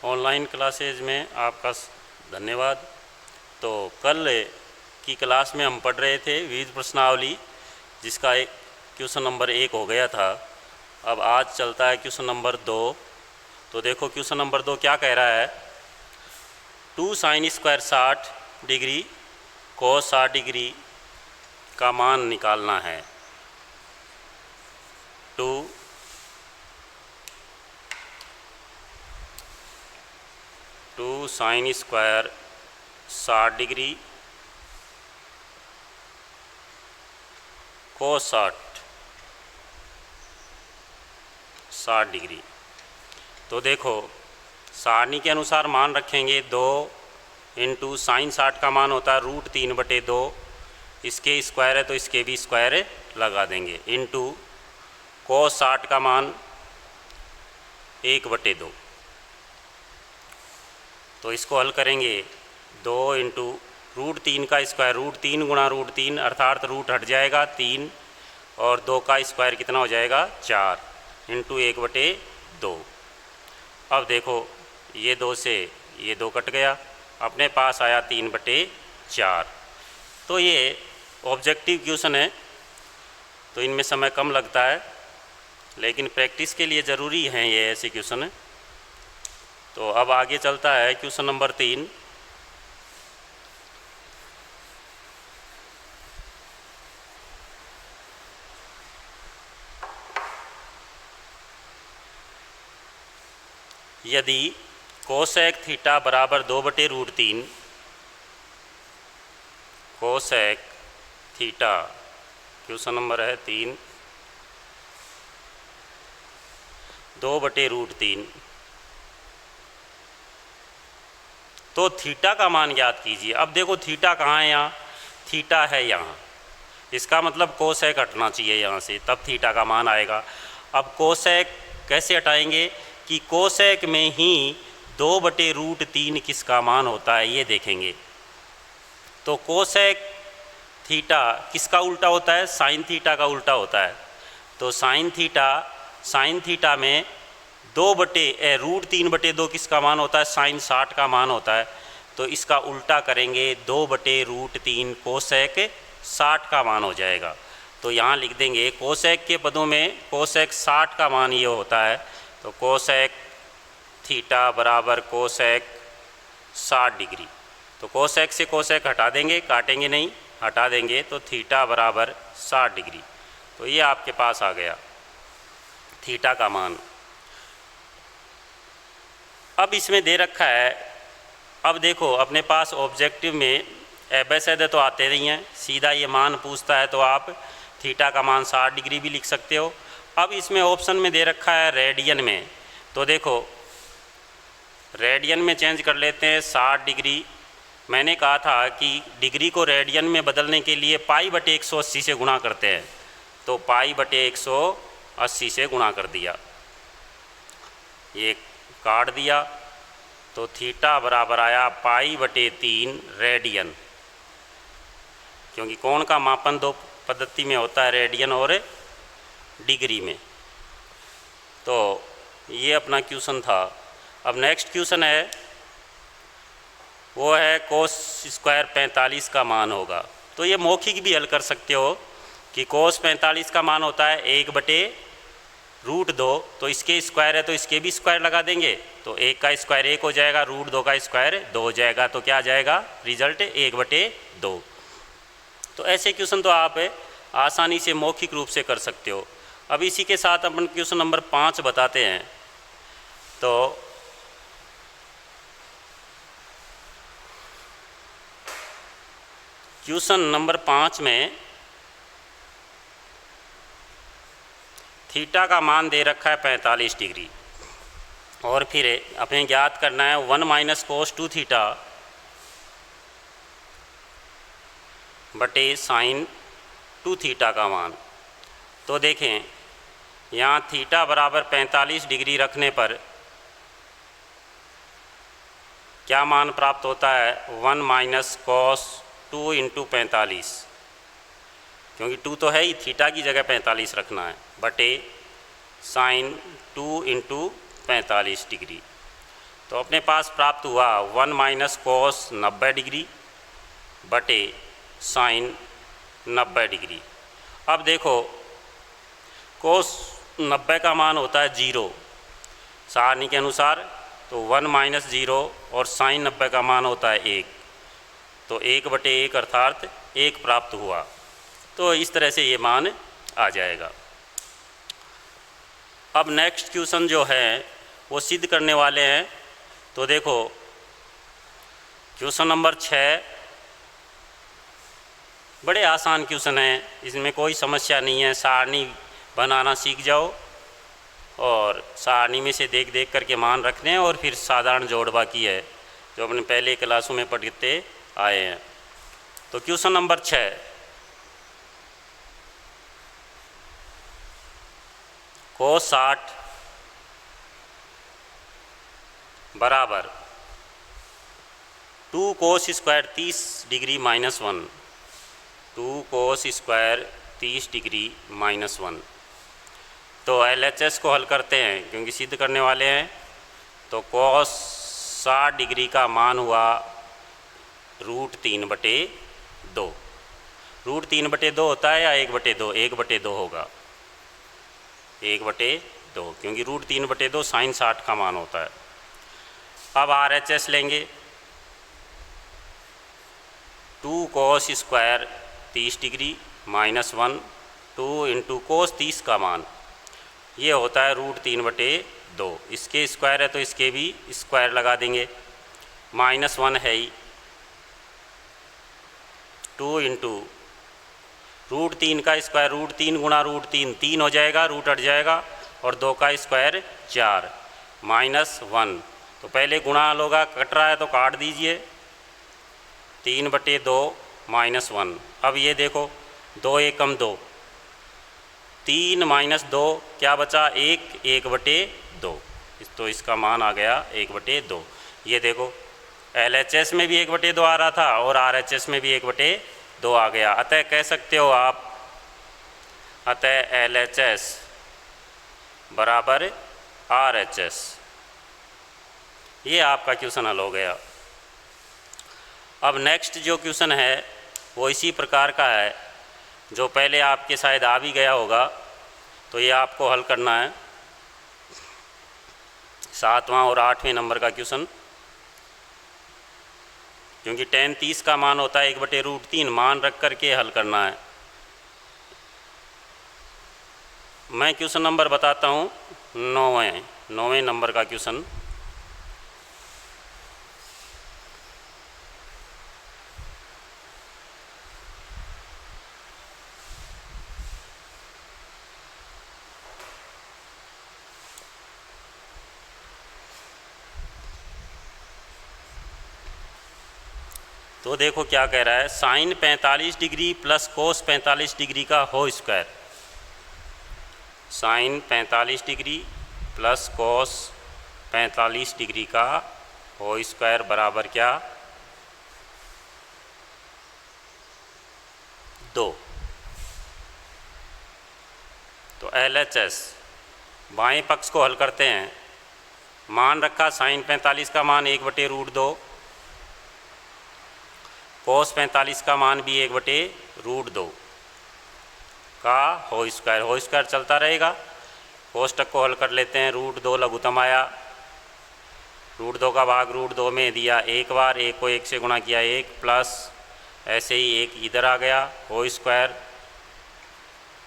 Online classes में आपका धन्यवाद। तो कल की क्लास में हम पढ़ रहे थे विविध प्रश्नावली, जिसका एक क्वेश्चन नंबर 1 हो गया था। अब आज चलता है क्वेश्चन नंबर 2। तो देखो क्वेश्चन नंबर 2 क्या कह रहा है। 2 sin square 60 degree cos 60 degree का मान निकालना है। 2 sin square 60 degree cos 60 degree. तो देखो सारणी के अनुसार मान रखेंगे। 2 इंटू साइन 60 का मान होता है √3/2, इसके स्क्वायर है तो इसके भी स्क्वायर लगा देंगे, इंटू cos 60 का मान 1/2। तो इसको हल करेंगे। 2 इंटू √3 का स्क्वायर, √3 गुणा √3 अर्थात रूट हट जाएगा 3, और 2 का स्क्वायर कितना हो जाएगा 4, इंटू 1/2। अब देखो ये 2 से ये 2 कट गया, अपने पास आया 3/4। तो ये ऑब्जेक्टिव क्वेश्चन है, तो इनमें समय कम लगता है, लेकिन प्रैक्टिस के लिए ज़रूरी हैं ये ऐसे क्वेश्चन। तो अब आगे चलता है क्वेश्चन नंबर 3। यदि कोसेक थीटा बराबर 2/√3, कोसेक थीटा क्वेश्चन नंबर है 3, 2/√3, तो थीटा का मान ज्ञात कीजिए। अब देखो थीटा कहाँ है, यहाँ थीटा है यहाँ, इसका मतलब कोसेक हटना चाहिए यहाँ से, तब थीटा का मान आएगा। अब कोसेक कैसे हटाएंगे कि कोसेक में ही 2/√3 किसका मान होता है ये देखेंगे। तो कोसेक थीटा किसका उल्टा होता है, साइन थीटा का उल्टा होता है। तो साइन थीटा में √3/2 किसका मान होता है, साइन 60 का मान होता है। तो इसका उल्टा करेंगे, 2/√3 कोसेक 60 का मान हो जाएगा। तो यहाँ लिख देंगे कोसेक के पदों में कोसेक 60 का मान ये होता है। तो कोसेक थीटा बराबर कोसेक 60 डिग्री। तो कोसेक से कोसेक हटा देंगे, काटेंगे नहीं, हटा देंगे, तो थीटा बराबर 60 डिग्री। तो ये आपके पास आ गया थीटा का मान। अब इसमें दे रखा है, अब देखो अपने पास ऑब्जेक्टिव में एबेसेड तो आते नहीं हैं, सीधा ये मान पूछता है तो आप थीटा का मान 60 डिग्री भी लिख सकते हो। अब इसमें ऑप्शन में दे रखा है रेडियन में, तो देखो रेडियन में चेंज कर लेते हैं 60 डिग्री। मैंने कहा था कि डिग्री को रेडियन में बदलने के लिए π/180 से गुणा करते हैं, तो π/180 से गुणा कर दिया, ये काट दिया, तो थीटा बराबर आया π/3 रेडियन, क्योंकि कोण का मापन 2 पद्धति में होता है, रेडियन और डिग्री में। तो ये अपना क्वेश्चन था। अब नेक्स्ट क्वेश्चन है, वो है cos स्क्वायर 45 का मान होगा। तो ये मौखिक भी हल कर सकते हो कि cos 45 का मान होता है 1/√2, तो इसके स्क्वायर है तो इसके भी स्क्वायर लगा देंगे, तो 1 का स्क्वायर 1 हो जाएगा, √2 का स्क्वायर 2 हो जाएगा, तो क्या आ जाएगा रिजल्ट 1/2। तो ऐसे क्वेश्चन तो आप आसानी से मौखिक रूप से कर सकते हो। अब इसी के साथ अपन क्वेश्चन नंबर 5 बताते हैं। तो क्वेश्चन नंबर 5 में थीटा का मान दे रखा है 45 डिग्री, और फिर अपने ज्ञात करना है 1 - cos 2 थीटा बटे साइन 2 थीटा का मान। तो देखें यहाँ थीटा बराबर 45 डिग्री रखने पर क्या मान प्राप्त होता है, 1 - cos 2 × 45, क्योंकि 2 तो है ही, थीटा की जगह 45 रखना है, बटे साइन 2 × 45 डिग्री। तो अपने पास प्राप्त हुआ 1 माइनस कोस 90 डिग्री बटे साइन 90 डिग्री। अब देखो कोस 90 का मान होता है 0 सारणी के अनुसार, तो 1 माइनस 0 और साइन 90 का मान होता है 1, तो 1/1 अर्थात 1 प्राप्त हुआ। तो इस तरह से ये मान आ जाएगा। अब नेक्स्ट क्वेश्चन जो है वो सिद्ध करने वाले हैं। तो देखो क्वेश्चन नंबर 6 बड़े आसान क्वेश्चन है, इसमें कोई समस्या नहीं है। सारणी बनाना सीख जाओ और सारणी में से देख देख करके मान रखने हैं, और फिर साधारण जोड़ बाकी है जो अपने पहले क्लासों में पढ़ते आए हैं। तो क्वेश्चन नंबर 6, कोस 60 बराबर 2 cos square 30 degree minus 1, 2 cos square 30 degree minus 1। तो LHS को हल करते हैं क्योंकि सिद्ध करने वाले हैं। तो कोस 60 डिग्री का मान हुआ √3/2। √3/2 होता है या 1/2? 1/2 होगा, 1/2, क्योंकि √3/2 साइन 60 का मान होता है। अब RHS लेंगे, 2 cos square 30 degree minus 1, 2 into cos 30 का मान ये होता है √3/2। इसके स्क्वायर है तो इसके भी स्क्वायर लगा देंगे, -1 है ही, 2 इंटू √3 का स्क्वायर, √3 गुणा √3 3 हो जाएगा, रूट हट जाएगा, और 2 का स्क्वायर 4, -1। तो पहले गुणा होगा, कट रहा है तो काट दीजिए, 3/2 -1। अब ये देखो 2 एकम 2, 3 - 2 क्या बचा? 1, 1/2। तो इसका मान आ गया 1/2। ये देखो LHS में भी 1/2 आ रहा था और RHS में भी 1/2 आ गया। अतः कह सकते हो आप, अतः LHS बराबर RHS। ये आपका क्वेश्चन हल हो गया। अब नेक्स्ट जो क्वेश्चन है वो इसी प्रकार का है, जो पहले आपके शायद आ भी गया होगा। तो ये आपको हल करना है, 7वां और 8वें नंबर का क्वेश्चन। क्योंकि tan 30 का मान होता है 1/√3, मान रख करके हल करना है। मैं क्वेश्चन नंबर बताता हूँ, 9वें नंबर का क्वेश्चन। तो देखो क्या कह रहा है, sine 45 degree plus cos 45 degree का whole square. Sine 45 degree plus cos 45 degree का होल स्क्वायर बराबर क्या? 2। तो LHS बाएं पक्ष को हल करते हैं। मान रखा साइन 45 का मान 1/√2, कोस 45 का मान भी 1/√2 का होल स्क्वायर। होल स्क्वायर चलता रहेगा। कोष्टक को हल कर लेते हैं। √2 लघुत्तम आया, √2 का भाग √2 में दिया 1 बार, 1 को 1 से गुणा किया 1, प्लस ऐसे ही 1 इधर आ गया, होल स्क्वायर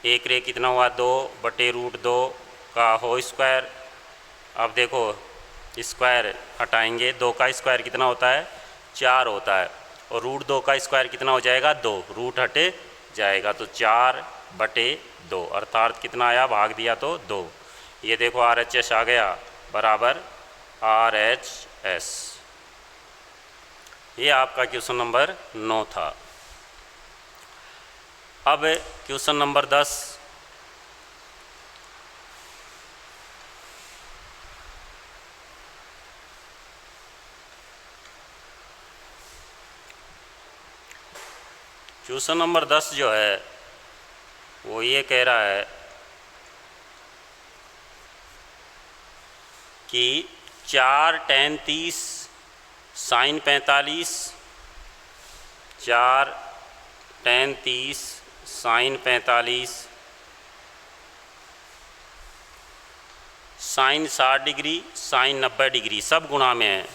1 रे कितना हुआ? 2/√2 का होल स्क्वायर। अब देखो स्क्वायर हटाएंगे, 2 का स्क्वायर कितना होता है? 4 होता है, और √2 का स्क्वायर कितना हो जाएगा? 2, रूट हटे जाएगा, तो 4/2 अर्थात कितना आया? भाग दिया तो 2। ये देखो RHS आ गया बराबर RHS। ये आपका क्वेश्चन नंबर 9 था। अब क्वेश्चन नंबर 10, क्वेश्चन नंबर 10 जो है वो ये कह रहा है कि 4 tan 30 sin 45, 4 tan 30 sin 45, sine 60 degree sine 90 degree सब गुणा में है।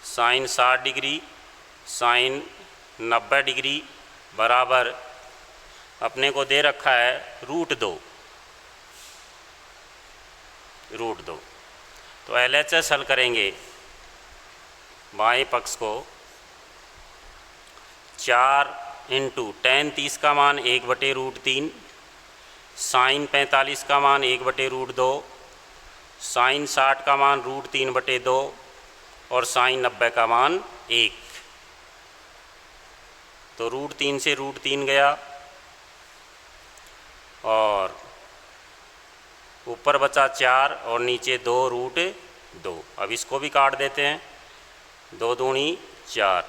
साइन 60 डिग्री साइन 90 डिग्री बराबर अपने को दे रखा है √2। तो LHS हल करेंगे बाएं पक्ष को। 4 इंटू tan 30 का मान 1/√3, साइन 45 का मान 1/√2, साइन 60 का मान √3/2 और साइन 90 का मान 1। तो √3 से √3 गया और ऊपर बचा 4 और नीचे 2√2। अब इसको भी काट देते हैं, 2 दूनी 4।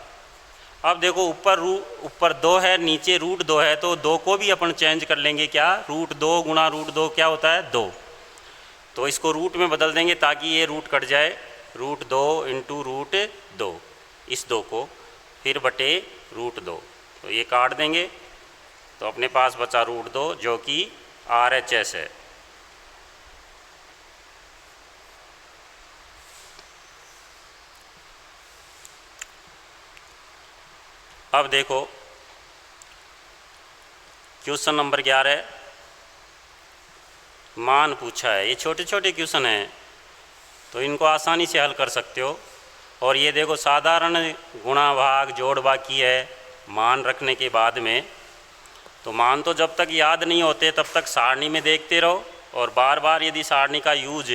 अब देखो ऊपर 2 है नीचे √2 है, तो 2 को भी अपन चेंज कर लेंगे। क्या √2 गुणा √2 क्या होता है 2। तो इसको रूट में बदल देंगे ताकि ये रूट कट जाए। √2 इंटू √2 इस 2 को फिर बटे √2, तो ये काट देंगे। तो अपने पास बचा √2 जो कि RHS है। अब देखो क्वेश्चन नंबर 11 मान पूछा है। ये छोटे छोटे क्वेश्चन हैं तो इनको आसानी से हल कर सकते हो। और ये देखो साधारण गुणा भाग जोड़ बाकी है मान रखने के बाद में। तो मान तो जब तक याद नहीं होते तब तक सारणी में देखते रहो, और बार बार यदि सारणी का यूज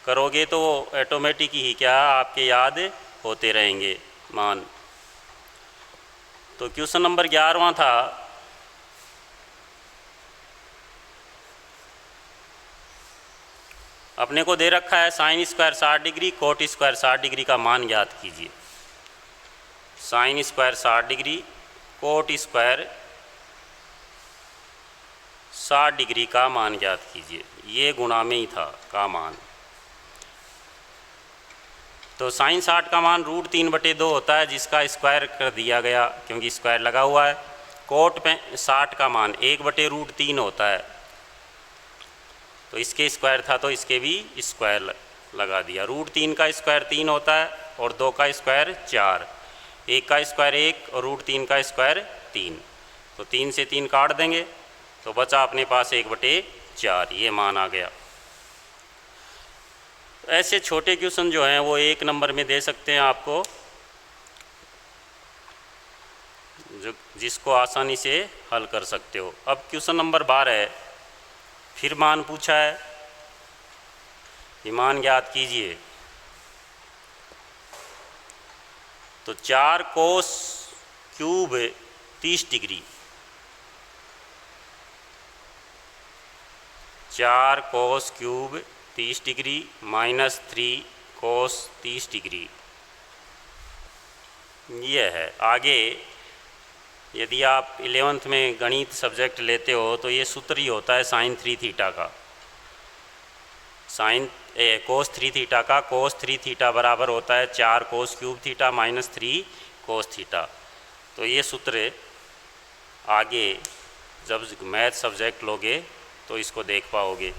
करोगे तो ऑटोमेटिक ही क्या आपके याद होते रहेंगे मान। तो क्वेश्चन नंबर 11वां था, अपने को दे रखा है sine square 60 degree coat square 60 degree का मान ज्ञात कीजिए। Sine square 60 degree coat square 60 degree का मान ज्ञात कीजिए। ये गुणा में ही था का मान। तो साइन 60 का मान √3/2 होता है जिसका स्क्वायर कर दिया गया क्योंकि स्क्वायर लगा हुआ है। कोट 60 का मान 1/√3 होता है, तो इसके स्क्वायर था तो इसके भी स्क्वायर लगा दिया। √3 का स्क्वायर 3 होता है और 2 का स्क्वायर 4, 1 का स्क्वायर 1 और √3 का स्क्वायर 3। तो 3 से 3 काट देंगे तो बचा अपने पास 1/4। ये मान आ गया। ऐसे छोटे क्वेश्चन जो हैं वो 1 नंबर में दे सकते हैं आपको, जिसको आसानी से हल कर सकते हो। अब क्वेश्चन नंबर 12 फिर मान पूछा है, ये मान ज्ञात कीजिए। तो 4 cos cube 30 degree, 4 cos cube 30 degree minus 3 कोस 30 डिग्री। ये है। आगे यदि आप 11th में गणित सब्जेक्ट लेते हो तो ये सूत्र ही होता है साइन 3 थीटा का। कोस 3 थीटा का कोस 3 थीटा बराबर होता है 4 cos cube theta minus 3 cos theta. तो ये सूत्र आगे जब मैथ सब्जेक्ट लोगे तो इसको देख पाओगे।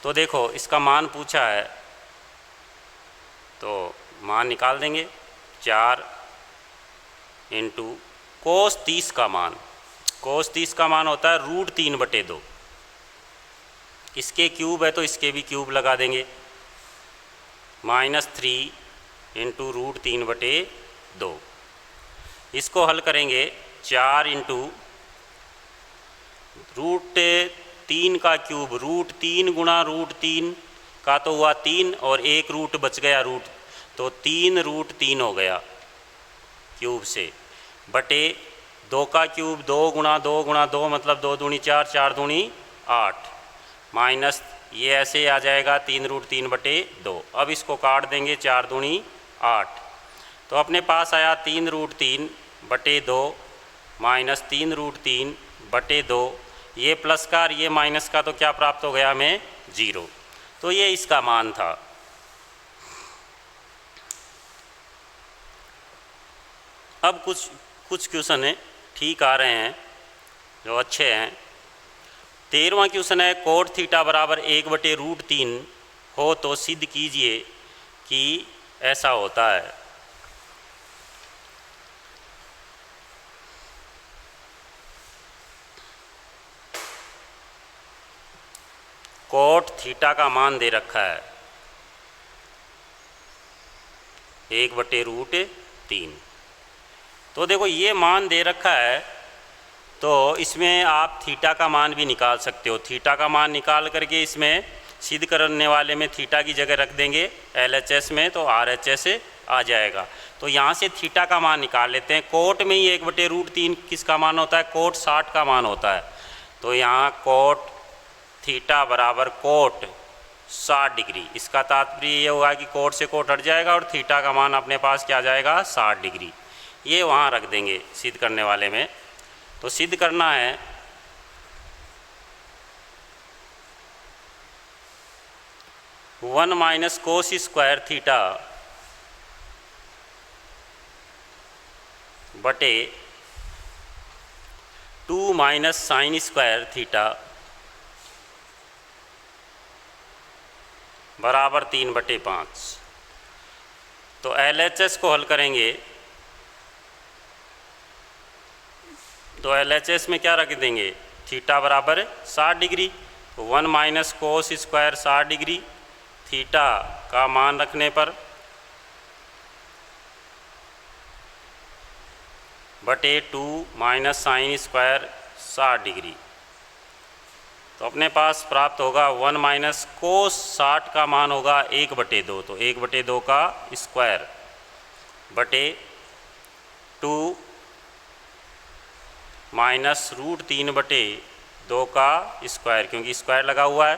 तो देखो इसका मान पूछा है तो मान निकाल देंगे। 4 इंटू कोस 30 का मान, कोस 30 का मान होता है √3/2। इसके क्यूब है तो इसके भी क्यूब लगा देंगे। Minus 3 into √3/2। इसको हल करेंगे। 4 इंटू √3 का क्यूब, √3 गुणा √3 का तो हुआ 3 और एक रूट बच गया रूट, तो 3√3 हो गया क्यूब से, बटे 2 का क्यूब 2 गुणा 2 गुणा 2 मतलब 2 दूनी 4, 4 दूनी 8, माइनस ये ऐसे आ जाएगा 3√3/2। अब इसको काट देंगे 4 दूनी 8। तो अपने पास आया 3√3/2 माइनस 3√3/2। ये प्लस का और ये माइनस का तो क्या प्राप्त हो गया हमें 0। तो ये इसका मान था। अब कुछ क्वेश्चन है ठीक आ रहे हैं जो अच्छे हैं। 13वां क्वेश्चन है कोट थीटा बराबर 1/√3 हो तो सिद्ध कीजिए कि ऐसा होता है। कोट थीटा का मान दे रखा है 1/√3। तो देखो ये मान दे रखा है तो इसमें आप थीटा का मान भी निकाल सकते हो। थीटा का मान निकाल करके इसमें सिद्ध करने वाले में थीटा की जगह रख देंगे LHS में, तो RHS आ जाएगा। तो यहाँ से थीटा का मान निकाल लेते हैं। कोट में ही 1/√3 किसका मान होता है? कोट 60 का मान होता है। तो यहाँ कोट थीटा बराबर कोट 60 डिग्री। इसका तात्पर्य ये होगा कि कोट से कोट हट जाएगा और थीटा का मान अपने पास क्या आ जाएगा? 60 डिग्री। ये वहाँ रख देंगे सिद्ध करने वाले में। तो सिद्ध करना है 1 - कोस स्क्वायर थीटा बटे 2 - साइन स्क्वायर थीटा बराबर 3/5। तो LHS को हल करेंगे तो LHS में क्या रख देंगे? थीटा बराबर 60 डिग्री। तो 1 - कोस स्क्वायर 60 डिग्री थीटा का मान रखने पर बटे 2 - साइन स्क्वायर 60 डिग्री। तो अपने पास प्राप्त होगा 1 - कोस 60 का मान होगा 1/2। तो 1/2 का स्क्वायर बटे 2 - √3/2 का स्क्वायर, क्योंकि स्क्वायर लगा हुआ है।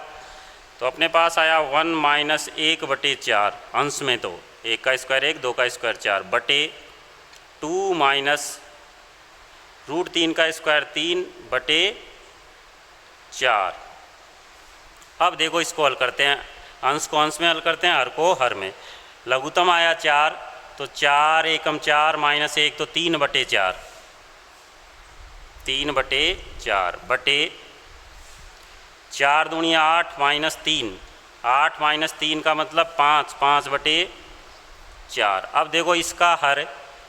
तो अपने पास आया 1 - 1/4 अंश में। तो 1 का स्क्वायर 1, 2 का स्क्वायर 4 बटे 2 - √3 का स्क्वायर 3/4। अब देखो इसको हल करते हैं। अंश को अंश में हल करते हैं, हर को हर में। लघुत्तम आया 4, तो 4 एकम 4 - 1 तो 3/4। 3/4 बटे 4 दूनी 8 - 3। 8 - 3 का मतलब 5, 5/4। अब देखो इसका हर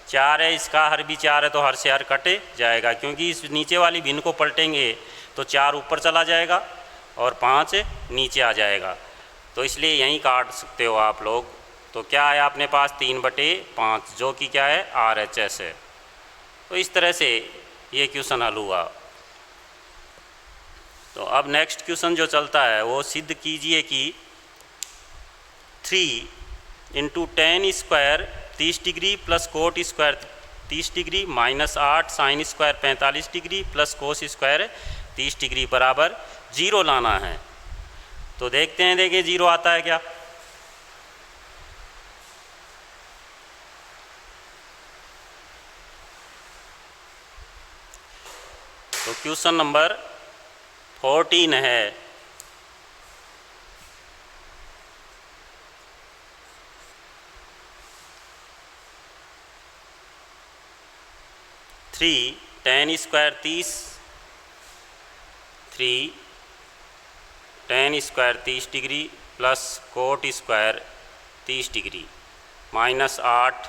4 है, इसका हर भी 4 है, तो हर से हर कट जाएगा, क्योंकि इस नीचे वाली भिन्न को पलटेंगे तो 4 ऊपर चला जाएगा और 5 नीचे आ जाएगा। तो इसलिए यहीं काट सकते हो आप लोग। तो क्या आया अपने पास? 3/5, जो कि क्या है? RHS है। तो इस तरह से ये क्वेश्चन हल हुआ। तो अब नेक्स्ट क्वेश्चन जो चलता है वो सिद्ध कीजिए कि 3 × tan square 30 degree plus coat square 30 degree -8 sine square 45 degree plus cos square 30 degree बराबर 0 लाना है। तो देखते हैं, देखिए 0 आता है क्या? तो क्वेश्चन नंबर 14 है। tan square 30 degree plus coat square 30 degree -8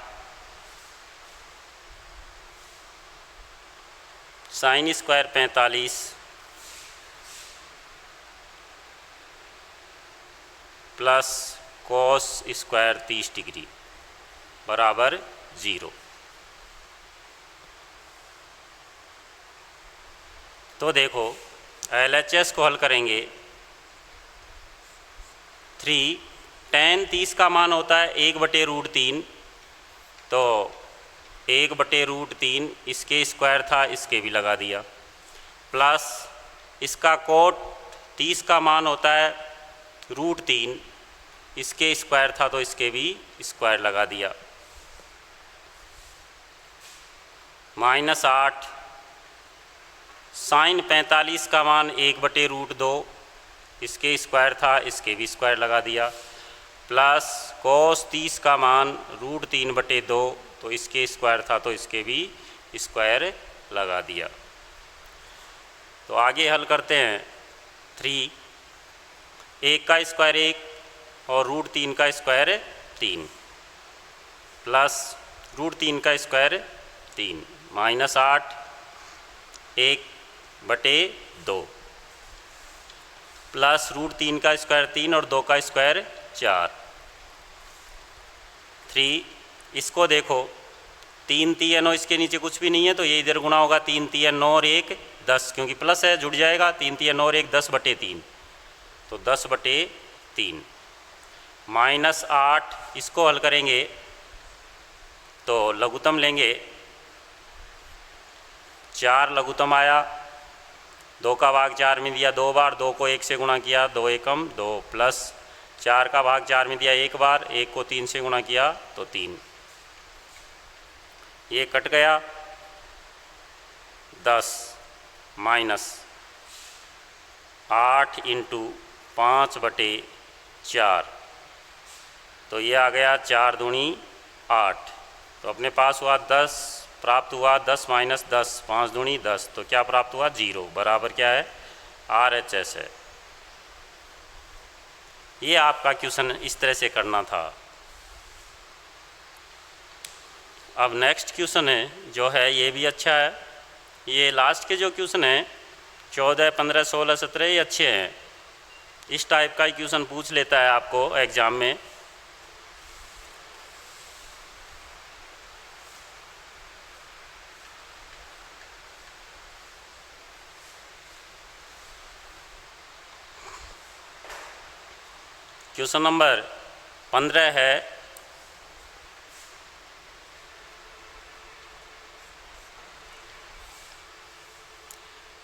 sine square 45 plus cos square 30 degree बराबर 0। तो देखो LHS को हल करेंगे। 3 tan 30 का मान होता है 1/√3। तो 1/√3 इसके स्क्वायर था, इसके भी लगा दिया, प्लस इसका कोट 30 का मान होता है √3, इसके स्क्वायर था तो इसके भी स्क्वायर लगा दिया, -8 साइन 45 का मान 1/√2, इसके स्क्वायर था, इसके भी स्क्वायर लगा दिया, प्लस कोस 30 का मान √3/2, तो इसके स्क्वायर था तो इसके भी स्क्वायर लगा दिया। तो आगे हल करते हैं। 3, 1 का स्क्वायर 1 और √3 का स्क्वायर 3 प्लस √3 का स्क्वायर 3 -8 1/2 प्लस √3 का स्क्वायर 3 और 2 का स्क्वायर 4। 3, इसको देखो 3 3 9, इसके नीचे कुछ भी नहीं है तो ये इधर गुणा होगा। 3 3 9 और 1 10, क्योंकि प्लस है जुड़ जाएगा। 3 3 9 और 1 10/3, तो 10/3 -8, इसको हल करेंगे तो लघुत्तम लेंगे। 4 लघुत्तम आया, 2 का भाग 4 में दिया 2 बार, 2 को 1 से गुणा किया 2 एकम 2, प्लस 4 का भाग 4 में दिया 1 बार, 1 को 3 से गुणा किया तो 3, ये कट गया। 10 -8 × 5/4, तो ये आ गया 4 दूनी 8। तो अपने पास हुआ 10, प्राप्त हुआ 10 - 10, 5 दूनी 10, तो क्या प्राप्त हुआ 0, बराबर क्या है RHS है। ये आपका क्वेश्चन इस तरह से करना था। अब नेक्स्ट क्वेश्चन है जो है ये भी अच्छा है। ये लास्ट के जो क्वेश्चन है 14, 15, 16, 17 ये अच्छे हैं। इस टाइप का क्वेश्चन पूछ लेता है आपको एग्ज़ाम में। क्वेश्चन नंबर 15 है,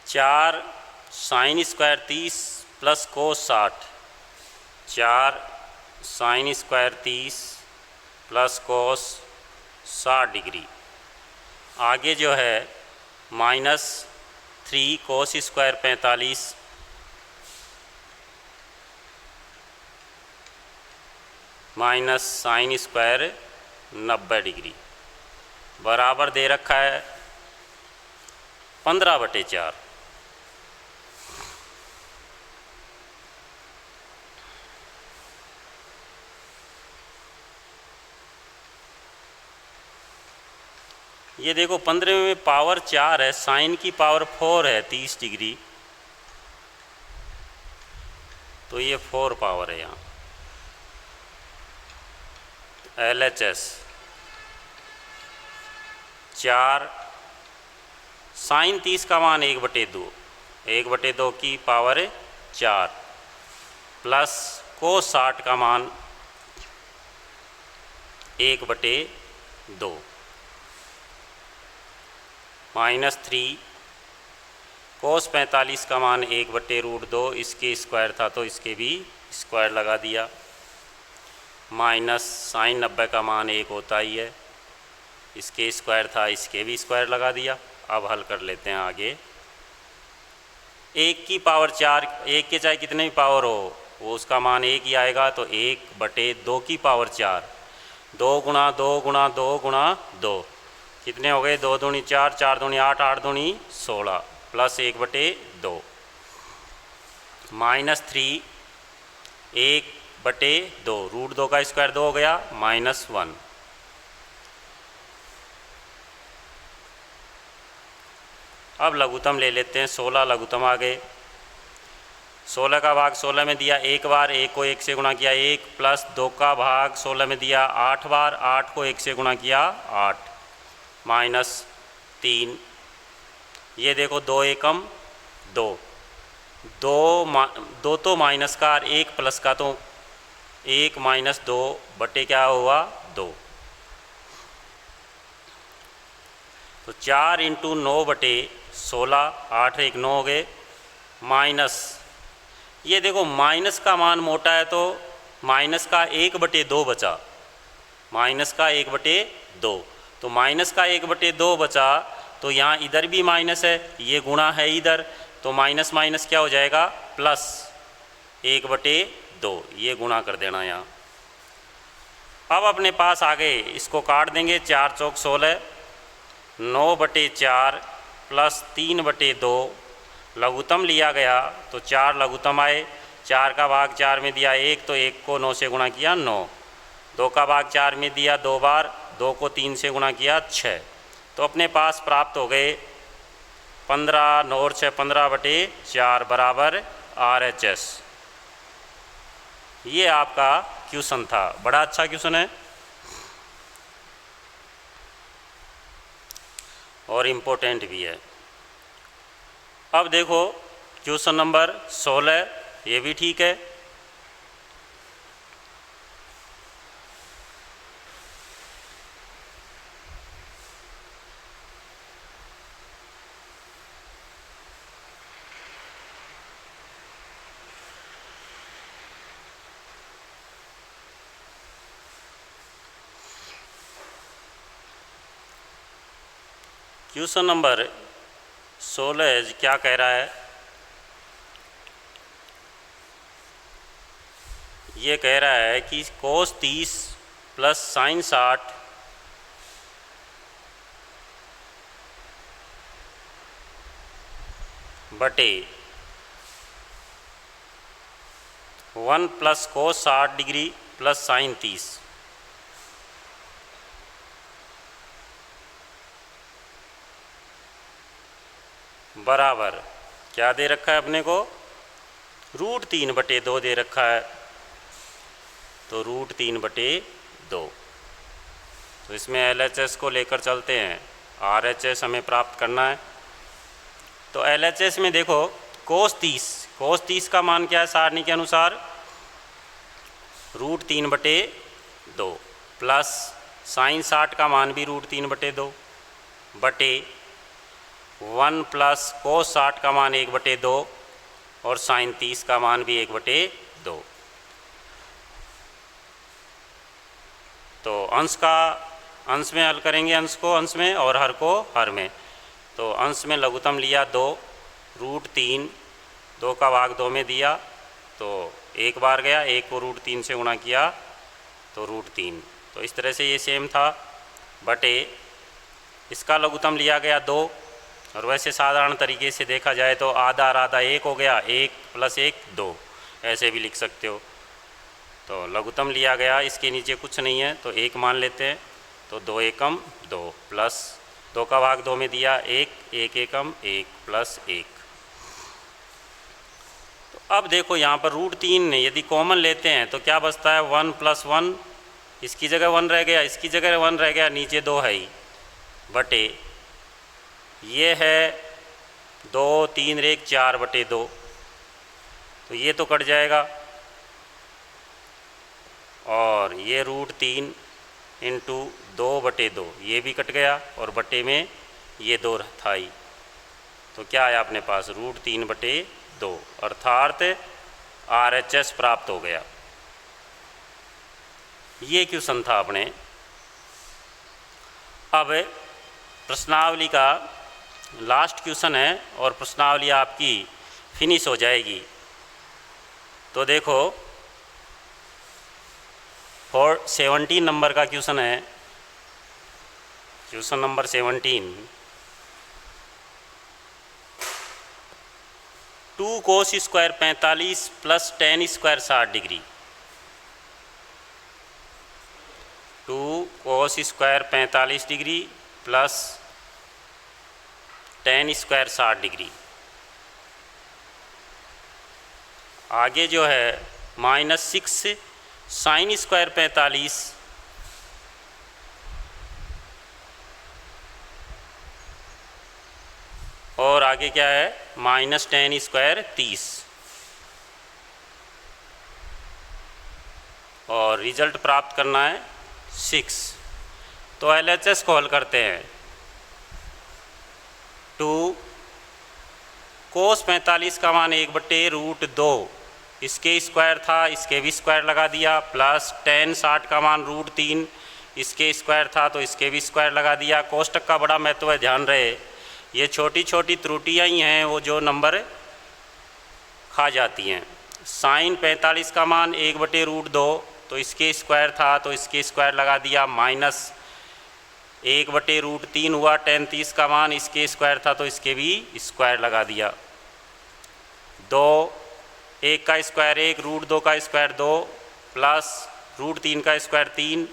चार sin square 30 plus cos 60, 4 sin square 30 plus cos 60 degree. आगे जो है -3 cos square 45 minus sin square 90 degree, बराबर दे रखा है 15/4। ये देखो 15 में पावर 4 है, साइन की पावर 4 है 30 डिग्री, तो ये 4 पावर है यहाँ। LHS 4 साइन 30 का मान 1/2, 1/2 की पावर 4 प्लस कोस 60 का मान 1/2 -3 कोस 45 का मान 1/√2, इसके स्क्वायर था तो इसके भी स्क्वायर लगा दिया, माइनस sin 90 का मान 1 होता ही है, इसके स्क्वायर था इसके भी स्क्वायर लगा दिया। अब हल कर लेते हैं आगे। 1 की पावर 4, 1 के चाहे कितने भी पावर हो वो उसका मान 1 ही आएगा, तो 1/2 की पावर 4, 2 गुणा 2 गुणा 2 गुणा 2 कितने हो गए, 2 दूनी 4, 4 दूनी 8, 8 दूनी 16 प्लस 1/2 -3 1/2, √2 का स्क्वायर 2 हो गया -1। अब लघुत्तम ले लेते हैं। 16 लघुत्तम आ गए। 16 का भाग 16 में दिया 1 बार, 1 को 1 से गुणा किया 1, प्लस 2 का भाग 16 में दिया 8 बार, 8 को 1 से गुणा किया 8 -3। ये देखो 2 एकम 2, 2 तो माइनस का और 1 प्लस का, तो 1 - 2 बटे क्या हुआ 2, तो 4 × 9/16, 8 1 9 हो गए, माइनस ये देखो माइनस का मान मोटा है तो माइनस का 1/2 बचा, माइनस का 1/2, तो माइनस का 1/2 बचा, तो यहाँ इधर भी माइनस है, ये गुणा है इधर, तो माइनस माइनस क्या हो जाएगा प्लस 1/2, ये गुणा कर देना यहाँ, अब अपने पास आ गए, इसको काट देंगे। 4 चौक 16, 9/4 प्लस 3/2 लघुत्तम लिया गया तो 4 लघुत्तम आए। 4 का भाग 4 में दिया 1, तो 1 को 9 से गुणा किया 9। 2 का भाग 4 में दिया 2 बार, 2 को 3 से गुणा किया 6। तो अपने पास प्राप्त हो गए 15, 9 और 6 15/4 बराबर RHS। ये आपका क्वेश्चन था, बड़ा अच्छा क्वेश्चन है और इम्पोर्टेंट भी है। अब देखो क्वेश्चन नंबर 16, ये भी ठीक है। क्वेश्चन नंबर 16 क्या कह रहा है? ये कह रहा है कि cos 30 प्लस sin 60 बटे 1 plus cos 60 degree plus sin 30 बराबर क्या दे रखा है अपने को? √3/2 दे रखा है। तो √3/2। तो इसमें LHS को लेकर चलते हैं, RHS हमें प्राप्त करना है। तो LHS में देखो cos 30 का मान क्या है सारणी के अनुसार? √3/2 प्लस sin 60 का मान भी √3/2 बटे 1 प्लस cos 60 का मान 1/2 और sin 30 का मान भी 1/2। तो अंश में हल करेंगे, अंश को अंश में और हर को हर में। तो अंश में लघुत्तम लिया 2, √3, 2 का भाग 2 में दिया तो 1 बार गया, 1 को √3 से गुणा किया तो √3। तो इस तरह से ये सेम था बटे इसका लघुत्तम लिया गया 2। और वैसे साधारण तरीके से देखा जाए तो आधा और आधा 1 हो गया, 1 + 1 2, ऐसे भी लिख सकते हो। तो लघुत्तम लिया गया, इसके नीचे कुछ नहीं है तो 1 मान लेते हैं। तो 2 एकम 2 प्लस 2 का भाग 2 में दिया 1, 1 एकम 1 प्लस 1। तो अब देखो यहाँ पर √3 यदि कॉमन लेते हैं तो क्या बचता है? 1 + 1, इसकी जगह 1 रह गया, इसकी जगह 1 रह गया, नीचे 2 है ही, बटे ये है 2 3 रेख 4/2। तो ये तो कट जाएगा और ये √3 इंटू 2/2 ये भी कट गया और बटे में ये 2 था ही। तो क्या आया अपने पास? √3/2 अर्थात RHS प्राप्त हो गया। ये क्वेश्चन था अपने। अब प्रश्नावली का लास्ट क्वेश्चन है और प्रश्नावली आपकी फिनिश हो जाएगी। तो देखो 17 नंबर का क्वेश्चन है, question number 17। 2 cos² 45 plus tan² 60 degree. 2 cos² 45 degree plus tan² 60 degree. आगे जो है -6 sin² 45 और आगे क्या है -tan² 30 और रिजल्ट प्राप्त करना है 6। तो LHS को हल करते हैं। 2 cos 45 का मान 1/√2, इसके स्क्वायर था, इसके भी स्क्वायर लगा दिया, प्लस tan 60 का मान √3, इसके स्क्वायर था तो इसके भी स्क्वायर लगा दिया। कोष्टक का बड़ा महत्व है, ध्यान रहे। ये छोटी छोटी त्रुटियां ही हैं वो जो नंबर खा जाती हैं। sin 45 का मान 1/√2, तो इसके स्क्वायर था तो इसके स्क्वायर लगा दिया, माइनस 1/√3 हुआ tan 30 का मान, इसके स्क्वायर था तो इसके भी स्क्वायर लगा दिया। 2, 1 का स्क्वायर 1, √2 का स्क्वायर 2, प्लस √3 का स्क्वायर 3,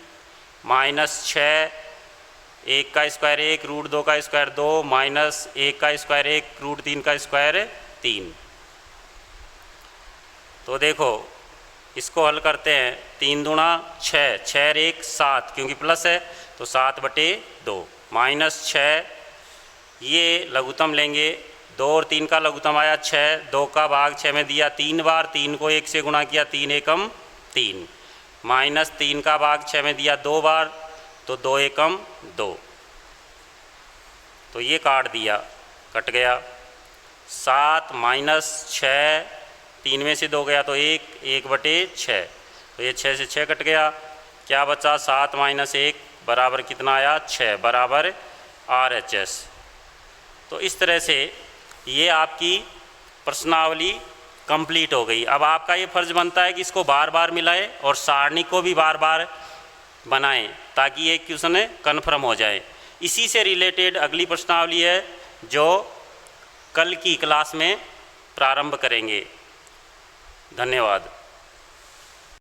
माइनस 6, 1 का स्क्वायर 1, √2 का स्क्वायर 2, माइनस 1 का स्क्वायर 1, √3 का स्क्वायर 3। तो देखो इसको हल करते हैं, 3 दूना 6, 6 1 7, क्योंकि प्लस है तो 7/2, माइनस 6, ये लघुत्तम लेंगे, 2 और 3 का लघुत्तम आया 6, 2 का भाग 6 में दिया 3 बार, 3 को 1 से गुणा किया, 3 एकम 3, माइनस 3 का भाग 6 में दिया 2 बार, तो 2 एकम 2, तो ये काट दिया, कट गया। 7 माइनस 6, 3 में से 2 गया तो 1, 1/6, तो ये 6 से 6 कट गया, क्या बचा, 7 माइनस 1 बराबर कितना आया, 6, बराबर RHS। तो इस तरह से ये आपकी प्रश्नावली कंप्लीट हो गई। अब आपका ये फर्ज बनता है कि इसको बार बार मिलाएं और सारणी को भी बार बार बनाएं ताकि ये क्वेश्चन कन्फर्म हो जाए। इसी से रिलेटेड अगली प्रश्नावली है जो कल की क्लास में प्रारंभ करेंगे। धन्यवाद।